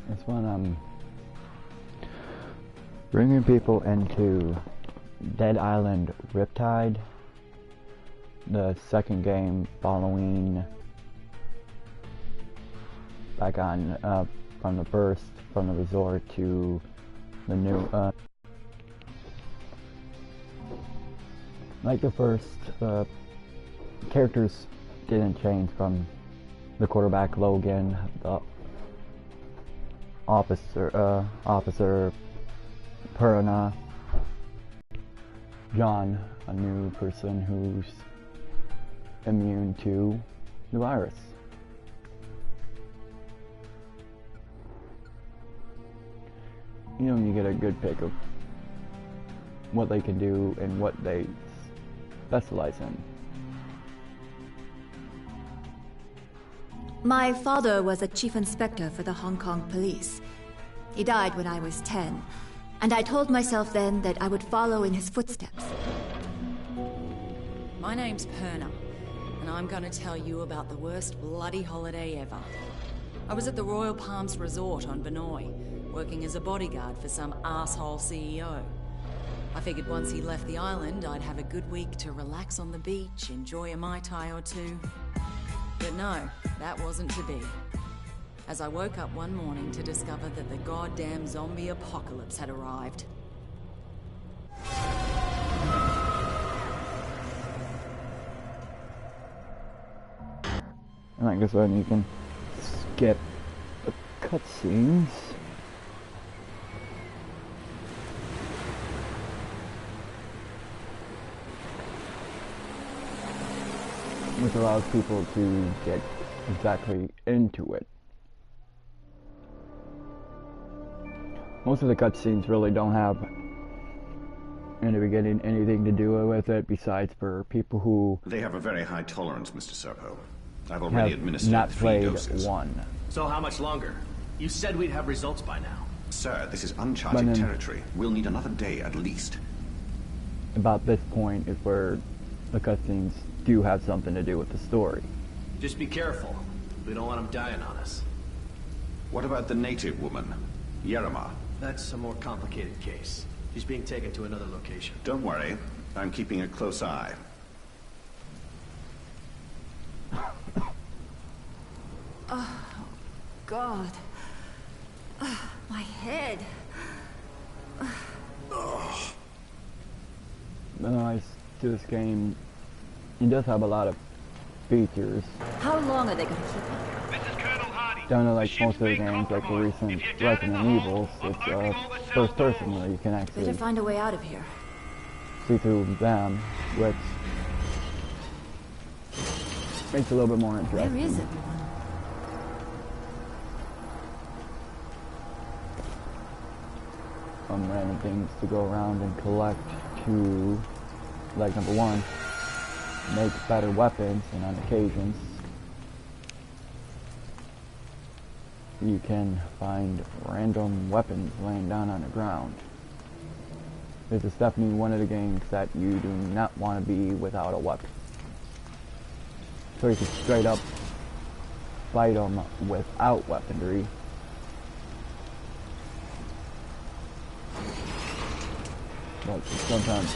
It's when I'm bringing people into Dead Island Riptide, the second game following back on from the resort to the new like the first characters didn't change from the quarterback Logan, the officer Perna, John, a new person who's immune to the virus. You know, you get a good pick of what they can do and what they specialize in. My father was a chief inspector for the Hong Kong police. He died when I was 10, and I told myself then that I would follow in his footsteps. My name's Perna, and I'm gonna tell you about the worst bloody holiday ever. I was at the Royal Palms Resort on Benoi, working as a bodyguard for some asshole CEO. I figured once he left the island, I'd have a good week to relax on the beach, enjoy a Mai Tai or two. But no, that wasn't to be. As I woke up one morning to discover that the goddamn zombie apocalypse had arrived. And I guess then you can skip the cutscenes. Which allows people to get exactly into it. Most of the cutscenes really don't have, in the beginning, anything to do with it besides for people who... They have a very high tolerance, Mr. Serpo. I've already administered not 3 played doses. one. So how much longer? You said we'd have results by now. Sir, this is uncharted territory. We'll need another day at least. About this point is where the cutscenes do have something to do with the story. Just be careful. We don't want them dying on us. What about the native woman, Yerima? That's a more complicated case. She's being taken to another location. Don't worry. I'm keeping a close eye. Oh, God. My head. The nice to this game, it does have a lot of features. How long are they going to keep me? Down to like most of the games, like the recent Resident Evils, it's first person where you can actually Better find a way out of here. see through them, which makes it a little bit more interesting. Where is everyone? Some random things to go around and collect to, like number one, make better weapons, and on occasions you can find random weapons laying down on the ground. This is definitely one of the games that you do not want to be without a weapon. So you can straight up fight them without weaponry. But sometimes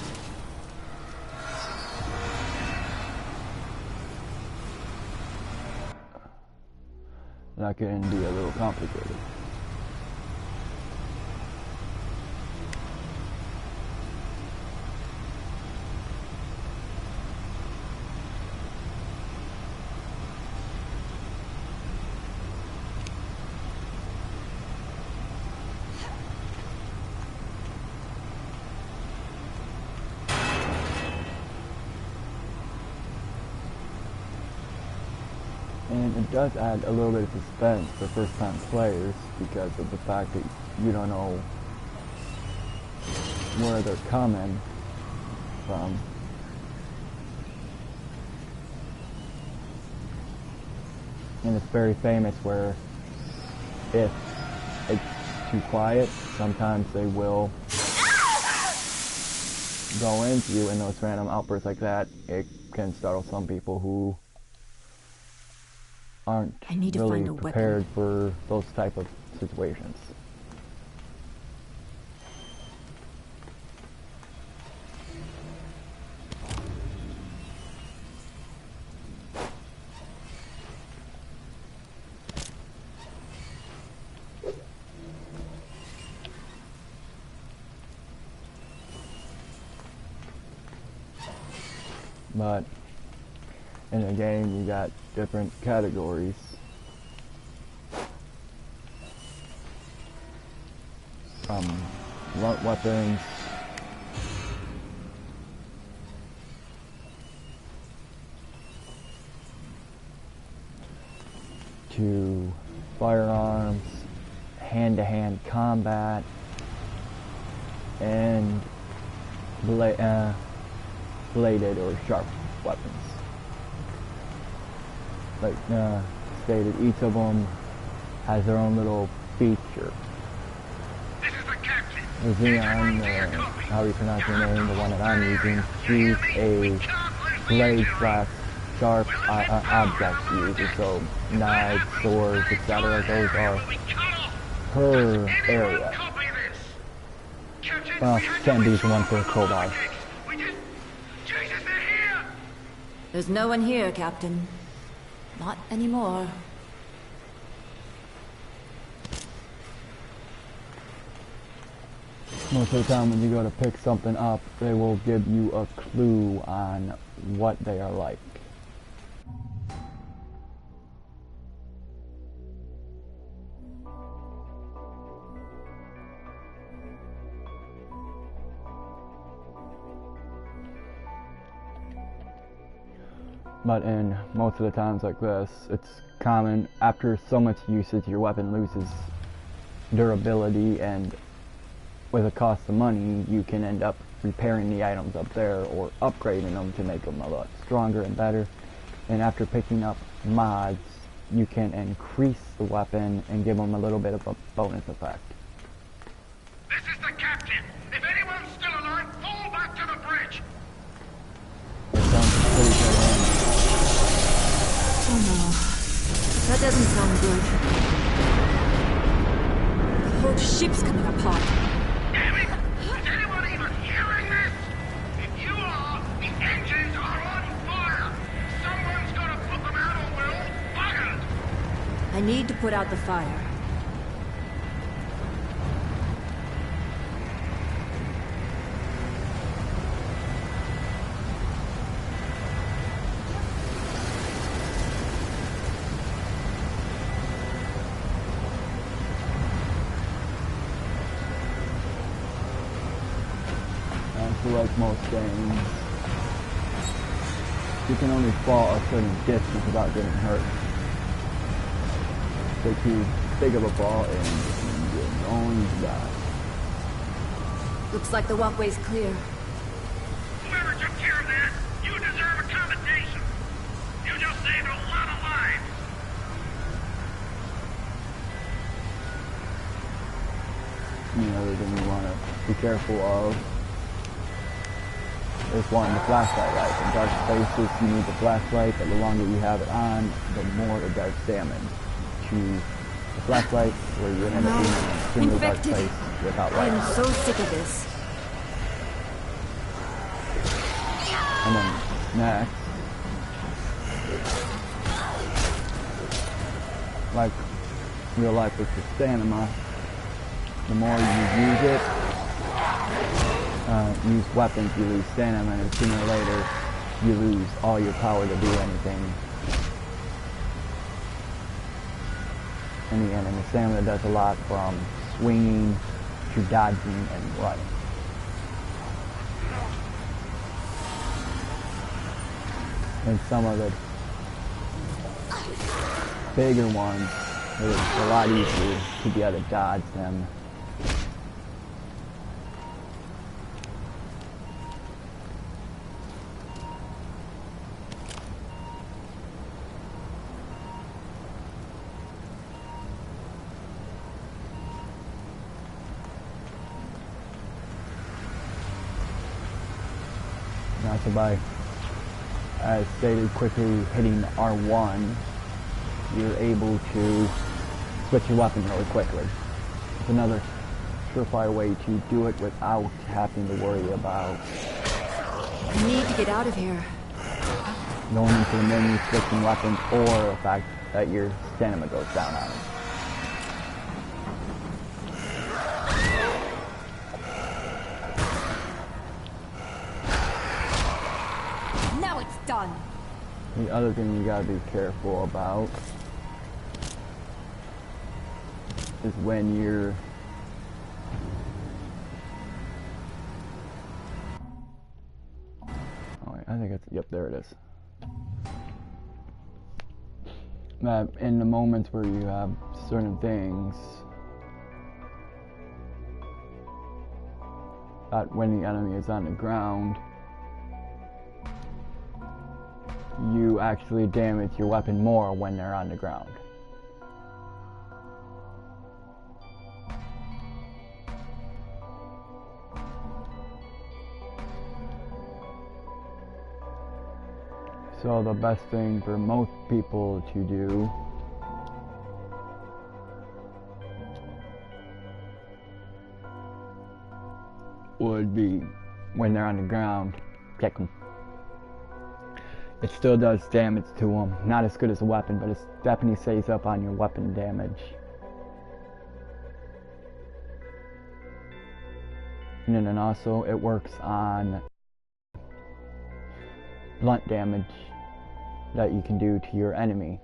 that can be a little complicated. And it does add a little bit of suspense for first-time players because of the fact that you don't know where they're coming from. And it's very famous where if it's too quiet, sometimes they will go into you, and those random outbursts like that, it can startle some people who aren't I need to really find a weapon. prepared for those type of situations. But in the game, you got different categories. From blunt weapons to firearms, hand-to-hand combat, and bladed or sharp weapons. Like stated, each of them has their own little feature. This is the captain. Xeon, how you pronounce your name, the one that I'm using, she's a blade slash sharp object user, so knives, swords, etc. Those are her area. Well, Sandy's the one for a crowbar. There's no one here, Captain. Not anymore. Most of the time when you go to pick something up, they will give you a clue on what they are like. But in most of the times like this, it's common after so much usage your weapon loses durability, and with a cost of money you can end up repairing the items up there or upgrading them to make them a lot stronger and better. And after picking up mods, you can increase the weapon and give them a little bit of a bonus effect. This is the captain. If anyone's still alive, fall back to the bridge. It sounds pretty good. Oh no. That doesn't sound good. The whole ship's coming apart. Damn it! Is anyone even hearing this? If you are, the engines are on fire. Someone's gonna put them out or we're all buggered. I need to put out the fire. Like most games, you can only fall a certain distance without getting hurt. Take too big of a fall and you're going to die. Looks like the walkway's clear. Whoever took care of that, you deserve a commendation. You just saved a lot of lives. The other thing you want to be careful of is one, the flashlight light. In dark spaces, you need the flashlight, but the longer you have it on, the more it does damage. Choose the flashlight, where you end up being in an extremely dark place without light. I'm so sick of this. And then next, like real life with the stamina, the more you use it, use weapons, you lose stamina, and sooner or later you lose all your power to do anything. In the end, and the stamina does a lot from swinging to dodging and running. And some of the bigger ones, it's a lot easier to be able to dodge them. Not to buy As stated, quickly hitting R1, you're able to switch your weapon really quickly. It's another surefire way to do it without having to worry about I need to get out of here. going into the menu, switching weapons, or the fact that your stamina goes down on it. Now it's done. The other thing you gotta be careful about is when you're I think it's, yep, there it is. In the moments where you have certain things, that when the enemy is on the ground, you actually damage your weapon more when they're on the ground. So the best thing for most people to do would be, when they're on the ground, kick them. It still does damage to them. Not as good as a weapon, but it definitely saves up on your weapon damage. And then also it works on blunt damage that you can do to your enemy.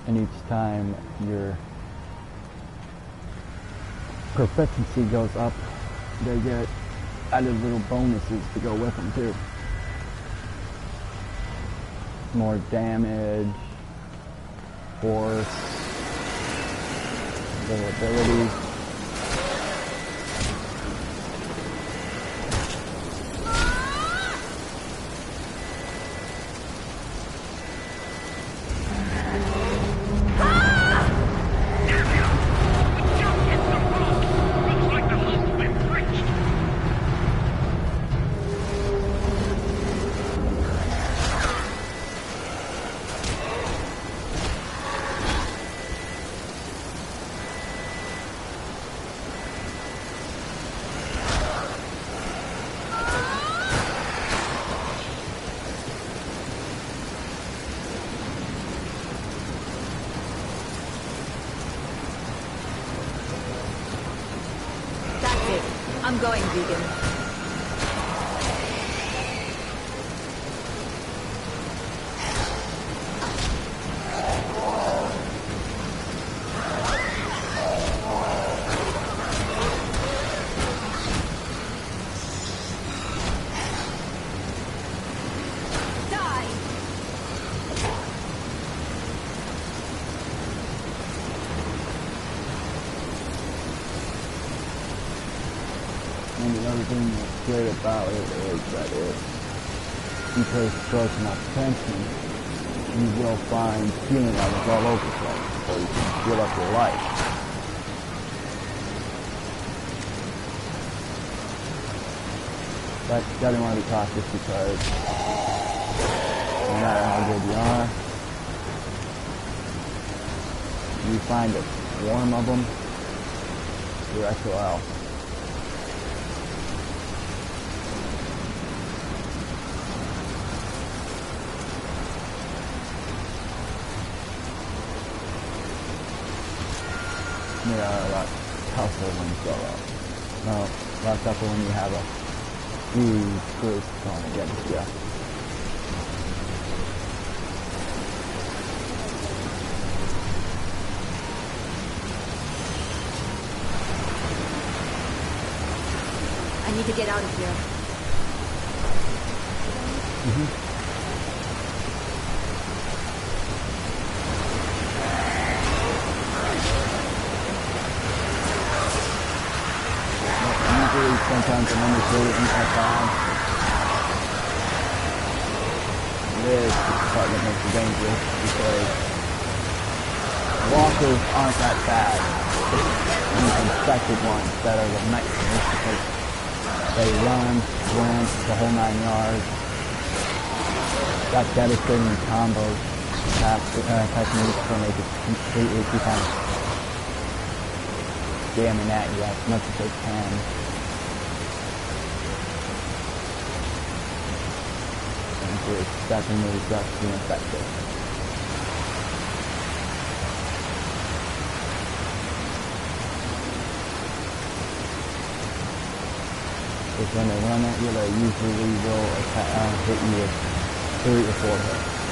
And each time your proficiency goes up, they get added little bonuses to go with them too. More damage, force, durability. I'm going vegan. And another thing that's great about it is that you place close enough attention, you will find healing items all over the place, so you can heal up your life. But you definitely want to be cautious because no matter how good you are, you find a swarm of them, you're SOL. They are a lot tougher when you go up. No, a lot tougher when you have a huge group going against you. I need to get out of here. defensive industry ain't that bad. It is the part that makes it dangerous because walkers aren't that bad. It's these infected ones that are the nightmares because they run, sprint, the whole 9 yards. Got devastating combos, techniques to make it completely keep on jamming at you as much as they can. And it's definitely just the infected. Because when they run at you, they usually will hit you with 3 or 4 hits.